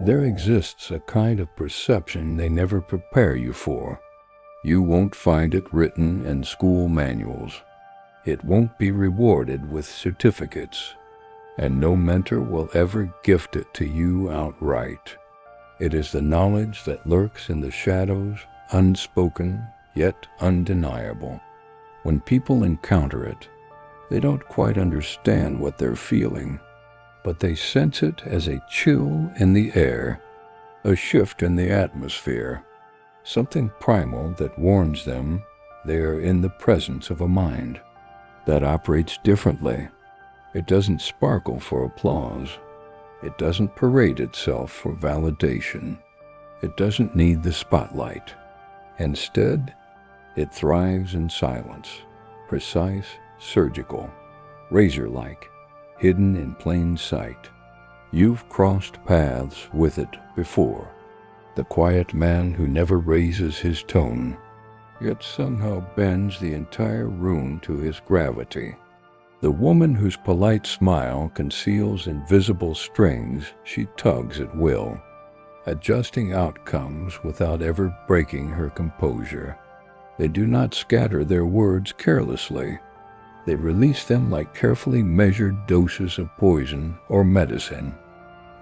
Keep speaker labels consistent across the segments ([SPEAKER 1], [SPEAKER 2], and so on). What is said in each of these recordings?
[SPEAKER 1] There exists a kind of perception they never prepare you for. You won't find it written in school manuals. It won't be rewarded with certificates, and no mentor will ever gift it to you outright. It is the knowledge that lurks in the shadows, unspoken yet undeniable. When people encounter it, they don't quite understand what they're feeling, but they sense it as a chill in the air, a shift in the atmosphere, something primal that warns them they are in the presence of a mind that operates differently. It doesn't sparkle for applause. It doesn't parade itself for validation. It doesn't need the spotlight. Instead, it thrives in silence, precise, surgical, razor-like, hidden in plain sight. You've crossed paths with it before. The quiet man who never raises his tone, yet somehow bends the entire room to his gravity. The woman whose polite smile conceals invisible strings she tugs at will, adjusting outcomes without ever breaking her composure. They do not scatter their words carelessly. They release them like carefully measured doses of poison or medicine.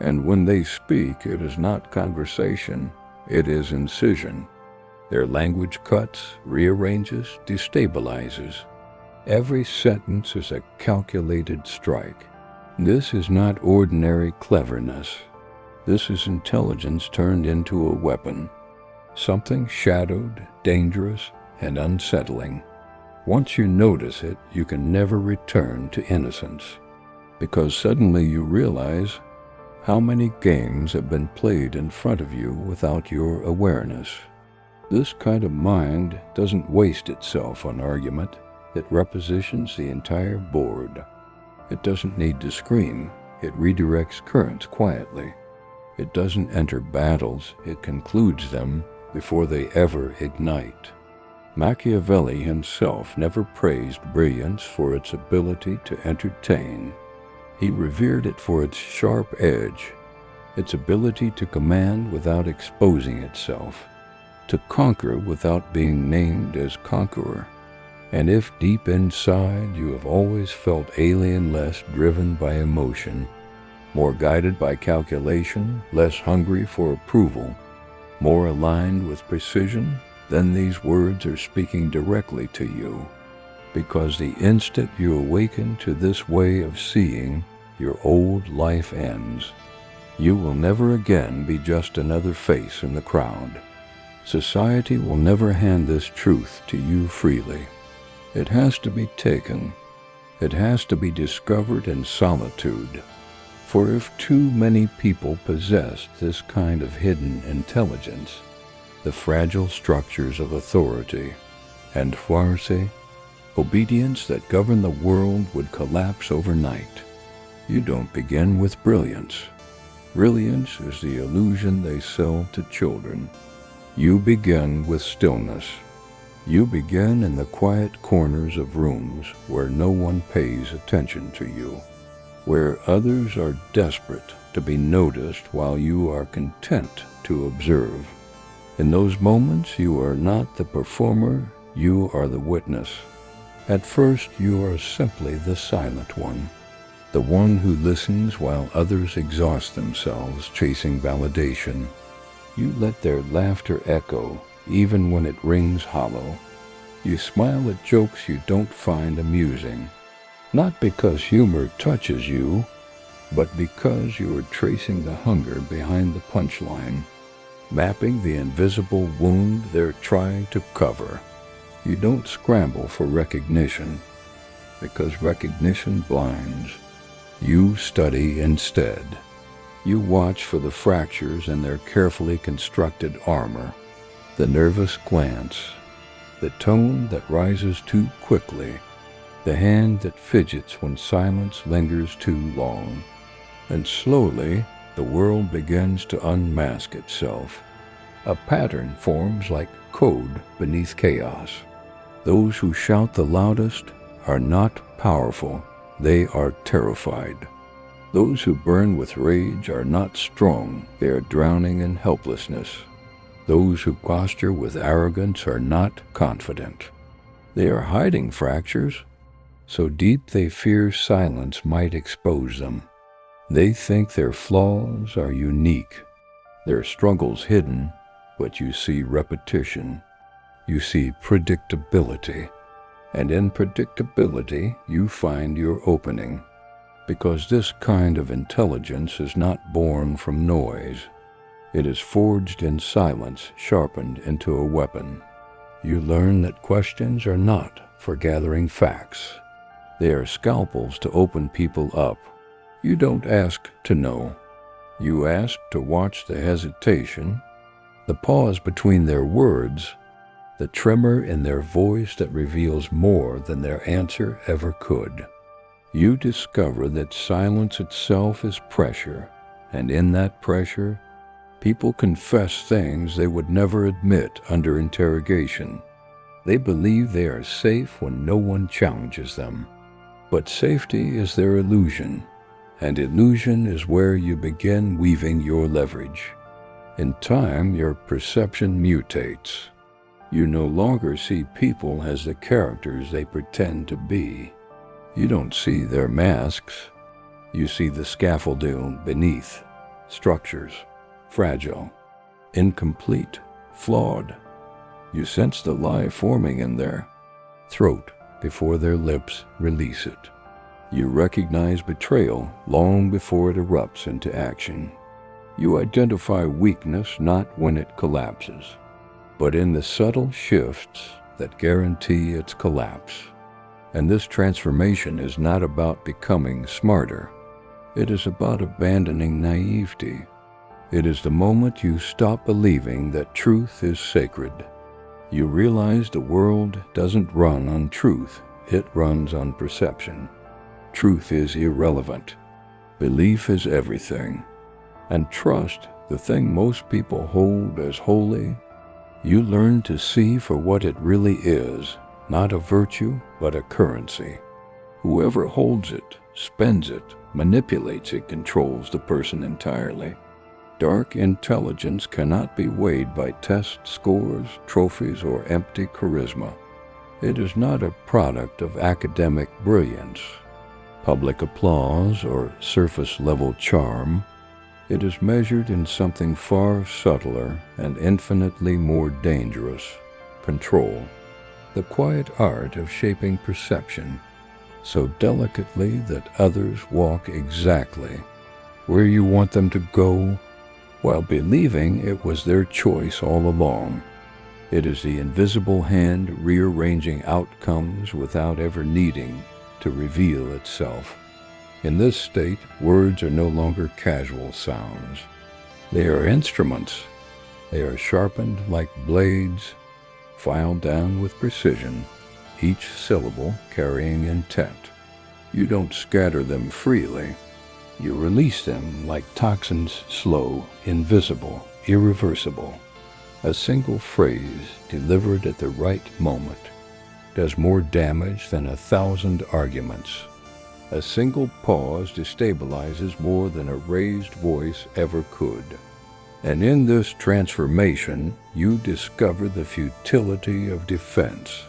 [SPEAKER 1] And when they speak, it is not conversation, it is incision. Their language cuts, rearranges, destabilizes. Every sentence is a calculated strike. This is not ordinary cleverness. This is intelligence turned into a weapon, something shadowed, dangerous, and unsettling. Once you notice it, you can never return to innocence, because suddenly you realize how many games have been played in front of you without your awareness. This kind of mind doesn't waste itself on argument. It repositions the entire board. It doesn't need to scream. It redirects currents quietly. It doesn't enter battles. It concludes them before they ever ignite. Machiavelli himself never praised brilliance for its ability to entertain. He revered it for its sharp edge, its ability to command without exposing itself, to conquer without being named as conqueror. And if deep inside you have always felt alien-less driven by emotion, more guided by calculation, less hungry for approval, more aligned with precision, then these words are speaking directly to you, because the instant you awaken to this way of seeing, your old life ends. You will never again be just another face in the crowd. Society will never hand this truth to you freely. It has to be taken. It has to be discovered in solitude. For if too many people possessed this kind of hidden intelligence, the fragile structures of authority and force, obedience that govern the world would collapse overnight. You don't begin with brilliance. Brilliance is the illusion they sell to children. You begin with stillness. You begin in the quiet corners of rooms where no one pays attention to you, where others are desperate to be noticed while you are content to observe. In those moments, you are not the performer, you are the witness. At first, you are simply the silent one, the one who listens while others exhaust themselves chasing validation. You let their laughter echo, even when it rings hollow. You smile at jokes you don't find amusing, not because humor touches you, but because you are tracing the hunger behind the punchline, mapping the invisible wound they're trying to cover. You don't scramble for recognition, because recognition blinds. You study instead. You watch for the fractures in their carefully constructed armor, the nervous glance, the tone that rises too quickly, the hand that fidgets when silence lingers too long. And slowly, the world begins to unmask itself. A pattern forms like code beneath chaos. Those who shout the loudest are not powerful, they are terrified. Those who burn with rage are not strong, they are drowning in helplessness. Those who posture with arrogance are not confident. They are hiding fractures, so deep they fear silence might expose them. They think their flaws are unique, their struggles hidden, but you see repetition. You see predictability, and in predictability you find your opening, because this kind of intelligence is not born from noise. It is forged in silence, sharpened into a weapon. You learn that questions are not for gathering facts. They are scalpels to open people up. You don't ask to know. You ask to watch the hesitation, the pause between their words, the tremor in their voice that reveals more than their answer ever could. You discover that silence itself is pressure, and in that pressure, people confess things they would never admit under interrogation. They believe they are safe when no one challenges them. But safety is their illusion, and illusion is where you begin weaving your leverage. In time, your perception mutates. You no longer see people as the characters they pretend to be. You don't see their masks. You see the scaffolding beneath, structures, fragile, incomplete, flawed. You sense the lie forming in their throat before their lips release it. You recognize betrayal long before it erupts into action. You identify weakness not when it collapses, but in the subtle shifts that guarantee its collapse. And this transformation is not about becoming smarter. It is about abandoning naivety. It is the moment you stop believing that truth is sacred. You realize the world doesn't run on truth, it runs on perception. Truth is irrelevant. Belief is everything. And trust, the thing most people hold as holy, you learn to see for what it really is, not a virtue, but a currency. Whoever holds it, spends it, manipulates it, controls the person entirely. Dark intelligence cannot be weighed by test scores, trophies, or empty charisma. It is not a product of academic brilliance, public applause, or surface-level charm. It is measured in something far subtler and infinitely more dangerous: control. The quiet art of shaping perception so delicately that others walk exactly where you want them to go, while believing it was their choice all along. It is the invisible hand rearranging outcomes without ever needing to reveal itself. In this state, words are no longer casual sounds. They are instruments. They are sharpened like blades, filed down with precision, each syllable carrying intent. You don't scatter them freely. You release them like toxins, slow, invisible, irreversible. A single phrase delivered at the right moment does more damage than 1,000 arguments. A single pause destabilizes more than a raised voice ever could. And in this transformation, you discover the futility of defense.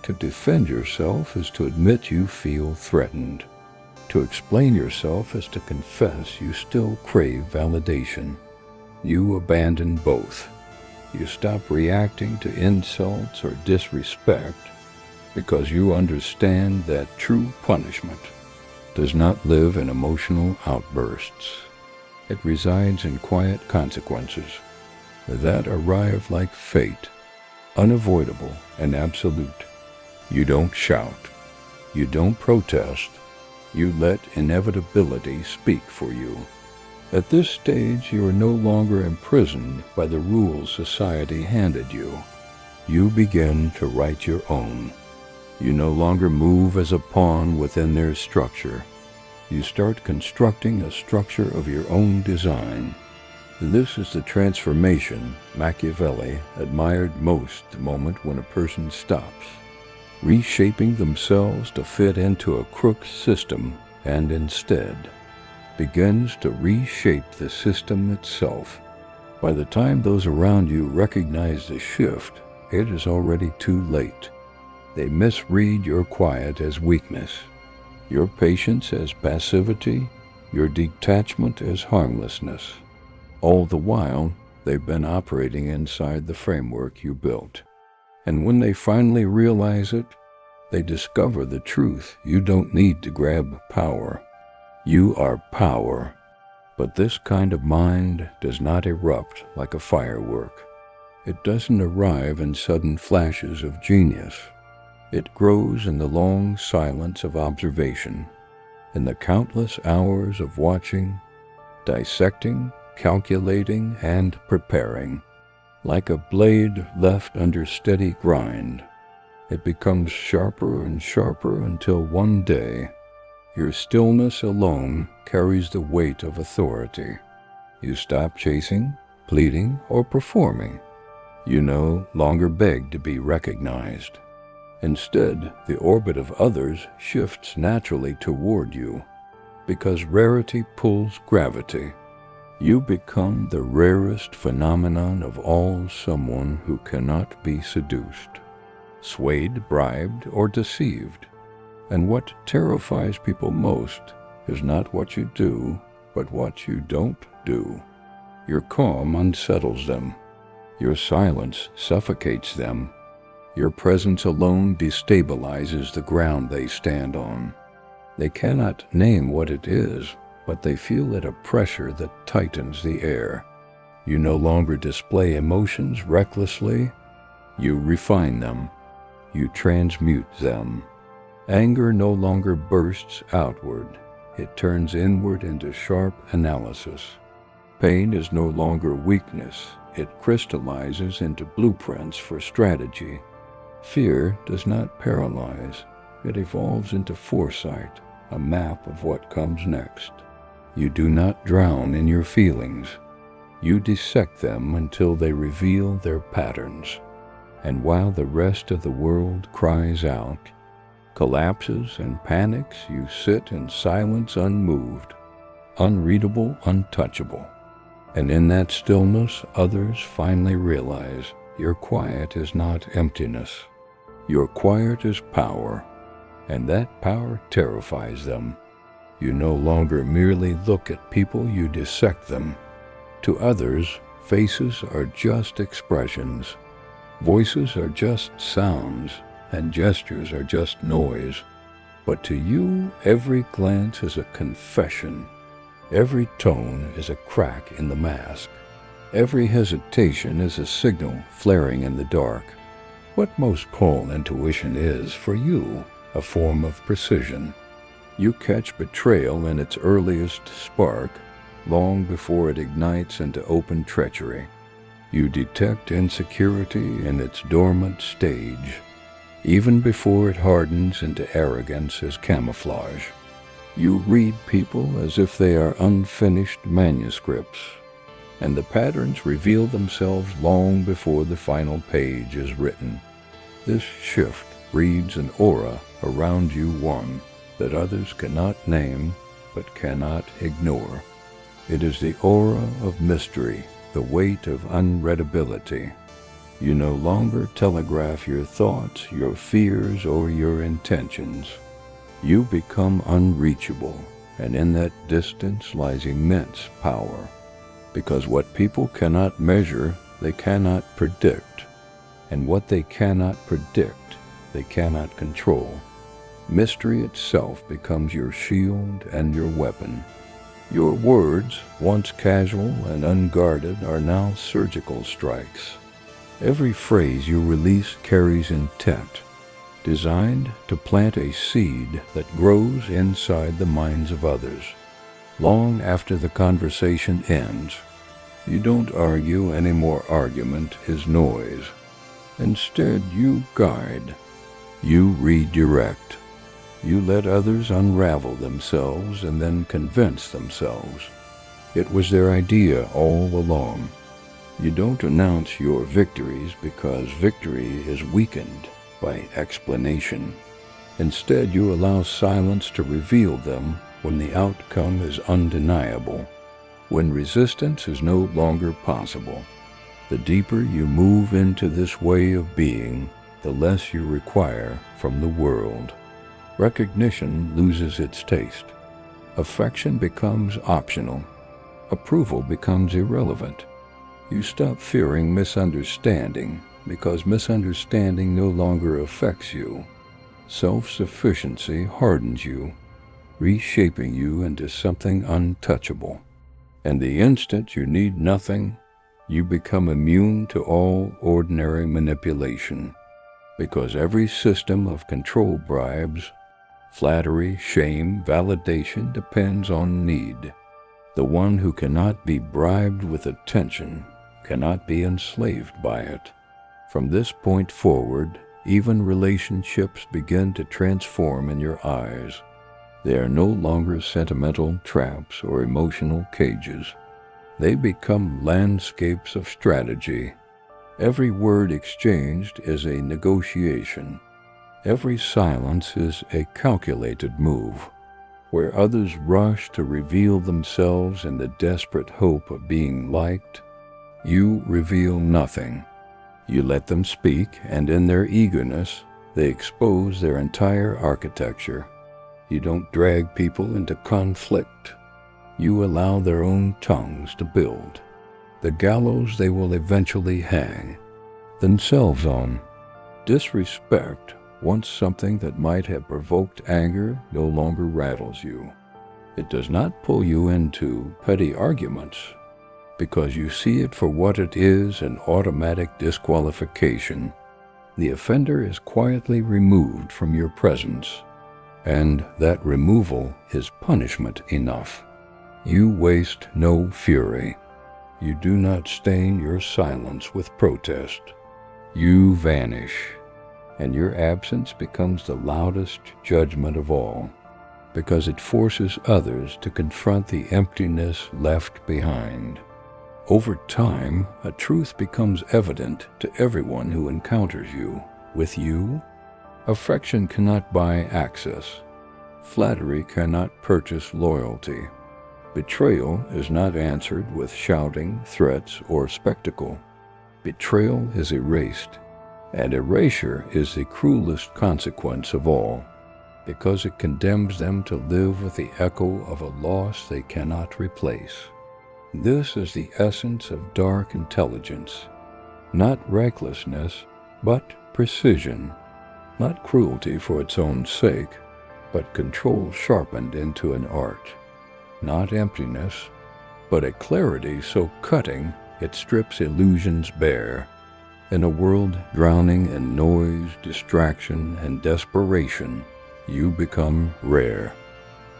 [SPEAKER 1] To defend yourself is to admit you feel threatened. To explain yourself is to confess you still crave validation. You abandon both. You stop reacting to insults or disrespect because you understand that true punishment does not live in emotional outbursts. It resides in quiet consequences that arrive like fate, unavoidable and absolute. You don't shout. You don't protest. You let inevitability speak for you. At this stage, you are no longer imprisoned by the rules society handed you. You begin to write your own. You no longer move as a pawn within their structure. You start constructing a structure of your own design. This is the transformation Machiavelli admired most, the moment when a person stops, reshaping themselves to fit into a crooked system, and instead begins to reshape the system itself. By the time those around you recognize the shift, it is already too late. They misread your quiet as weakness, your patience as passivity, your detachment as harmlessness. All the while, they've been operating inside the framework you built. And when they finally realize it, they discover the truth. You don't need to grab power. You are power. But this kind of mind does not erupt like a firework. It doesn't arrive in sudden flashes of genius. It grows in the long silence of observation, in the countless hours of watching, dissecting, calculating, and preparing. Like a blade left under steady grind, it becomes sharper and sharper until one day, your stillness alone carries the weight of authority. You stop chasing, pleading, or performing. You no longer beg to be recognized. Instead, the orbit of others shifts naturally toward you, because rarity pulls gravity. You become the rarest phenomenon of all, someone who cannot be seduced, swayed, bribed, or deceived. And what terrifies people most is not what you do, but what you don't do. Your calm unsettles them. Your silence suffocates them. Your presence alone destabilizes the ground they stand on. They cannot name what it is, but they feel it a pressure that tightens the air. You no longer display emotions recklessly. You refine them. You transmute them. Anger no longer bursts outward. It turns inward into sharp analysis. Pain is no longer weakness. It crystallizes into blueprints for strategy. Fear does not paralyze. It evolves into foresight, a map of what comes next. You do not drown in your feelings. You dissect them until they reveal their patterns. And while the rest of the world cries out, collapses and panics, you sit in silence unmoved, unreadable, untouchable. And in that stillness, others finally realize your quiet is not emptiness. Your quiet is power, and that power terrifies them. You no longer merely look at people, you dissect them. To others, faces are just expressions. Voices are just sounds, and gestures are just noise. But to you, every glance is a confession. Every tone is a crack in the mask. Every hesitation is a signal flaring in the dark. What most call intuition is, for you, a form of precision. You catch betrayal in its earliest spark, long before it ignites into open treachery. You detect insecurity in its dormant stage, even before it hardens into arrogance as camouflage. You read people as if they are unfinished manuscripts, and the patterns reveal themselves long before the final page is written. This shift breeds an aura around you, one that others cannot name but cannot ignore. It is the aura of mystery, the weight of unreadability. You no longer telegraph your thoughts, your fears, or your intentions. You become unreachable, and in that distance lies immense power. Because what people cannot measure, they cannot predict. And what they cannot predict, they cannot control. Mystery itself becomes your shield and your weapon. Your words, once casual and unguarded, are now surgical strikes. Every phrase you release carries intent, designed to plant a seed that grows inside the minds of others. Long after the conversation ends, you don't argue anymore. Argument is noise. Instead, you guide. You redirect. You let others unravel themselves and then convince themselves. It was their idea all along. You don't announce your victories because victory is weakened by explanation. Instead, you allow silence to reveal them when the outcome is undeniable, when resistance is no longer possible. The deeper you move into this way of being, the less you require from the world. Recognition loses its taste. Affection becomes optional. Approval becomes irrelevant. You stop fearing misunderstanding because misunderstanding no longer affects you. Self-sufficiency hardens you, reshaping you into something untouchable. And the instant you need nothing, you become immune to all ordinary manipulation, because every system of control bribes, flattery, shame, validation depends on need. The one who cannot be bribed with attention cannot be enslaved by it. From this point forward, even relationships begin to transform in your eyes. They are no longer sentimental traps or emotional cages. They become landscapes of strategy. Every word exchanged is a negotiation. Every silence is a calculated move. Where others rush to reveal themselves in the desperate hope of being liked, you reveal nothing. You let them speak, and in their eagerness, they expose their entire architecture. You don't drag people into conflict. You allow their own tongues to build the gallows they will eventually hang themselves on. Disrespect, once something that might have provoked anger, no longer rattles you. It does not pull you into petty arguments, because you see it for what it is, an automatic disqualification. The offender is quietly removed from your presence, and that removal is punishment enough. You waste no fury. You do not stain your silence with protest. You vanish, and your absence becomes the loudest judgment of all, because it forces others to confront the emptiness left behind. Over time, a truth becomes evident to everyone who encounters you. With you, affection cannot buy access. Flattery cannot purchase loyalty. Betrayal is not answered with shouting, threats, or spectacle. Betrayal is erased, and erasure is the cruelest consequence of all, because it condemns them to live with the echo of a loss they cannot replace. This is the essence of dark intelligence, not recklessness, but precision, not cruelty for its own sake, but control sharpened into an art, not emptiness, but a clarity so cutting it strips illusions bare. In a world drowning in noise, distraction, and desperation, you become rare,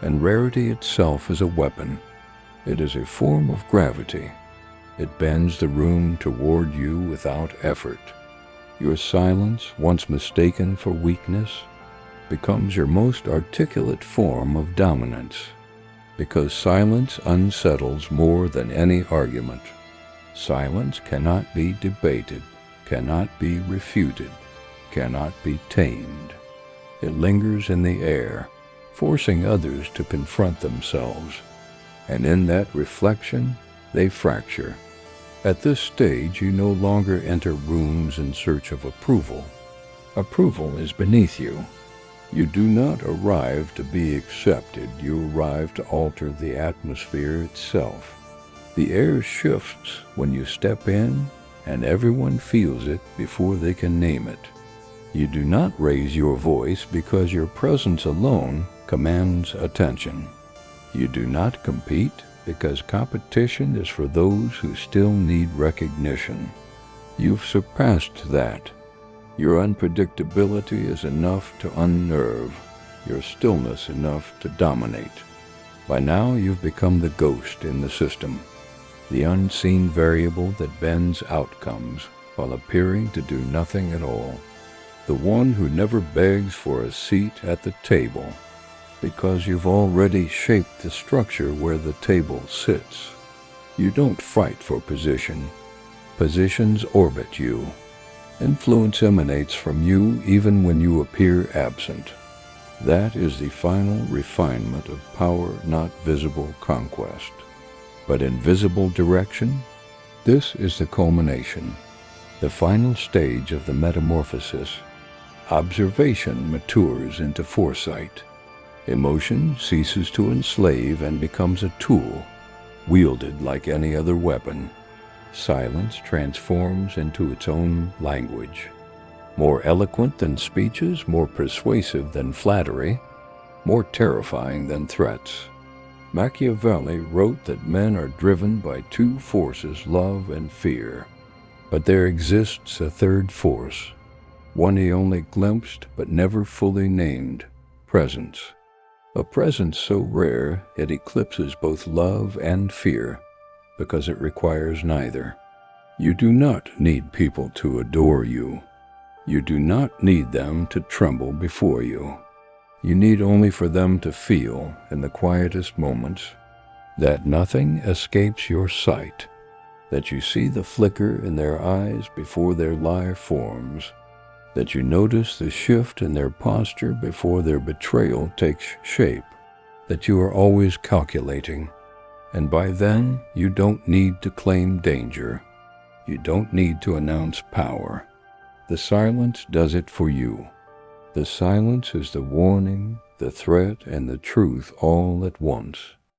[SPEAKER 1] and rarity itself is a weapon. It is a form of gravity. It bends the room toward you without effort. Your silence, once mistaken for weakness, becomes your most articulate form of dominance, because silence unsettles more than any argument. Silence cannot be debated, cannot be refuted, cannot be tamed. It lingers in the air, forcing others to confront themselves, and in that reflection, they fracture. At this stage, you no longer enter rooms in search of approval. Approval is beneath you. You do not arrive to be accepted. You arrive to alter the atmosphere itself. The air shifts when you step in, and everyone feels it before they can name it. You do not raise your voice because your presence alone commands attention. You do not compete because competition is for those who still need recognition. You've surpassed that. Your unpredictability is enough to unnerve, your stillness enough to dominate. By now you've become the ghost in the system, the unseen variable that bends outcomes while appearing to do nothing at all. The one who never begs for a seat at the table, because you've already shaped the structure where the table sits. You don't fight for position. Positions orbit you. Influence emanates from you even when you appear absent. That is the final refinement of power, not visible conquest, but invisible direction. This is the culmination, the final stage of the metamorphosis. Observation matures into foresight. Emotion ceases to enslave and becomes a tool, wielded like any other weapon. Silence transforms into its own language, more eloquent than speeches, more persuasive than flattery, more terrifying than threats. Machiavelli wrote that men are driven by two forces, love and fear. But there exists a third force, one he only glimpsed but never fully named: presence. A presence so rare it eclipses both love and fear, because it requires neither. You do not need people to adore you. You do not need them to tremble before you. You need only for them to feel, in the quietest moments, that nothing escapes your sight, that you see the flicker in their eyes before their lie forms, that you notice the shift in their posture before their betrayal takes shape, that you are always calculating, and by then you don't need to claim danger. You don't need to announce power. The silence does it for you. The silence is the warning, the threat, and the truth all at once.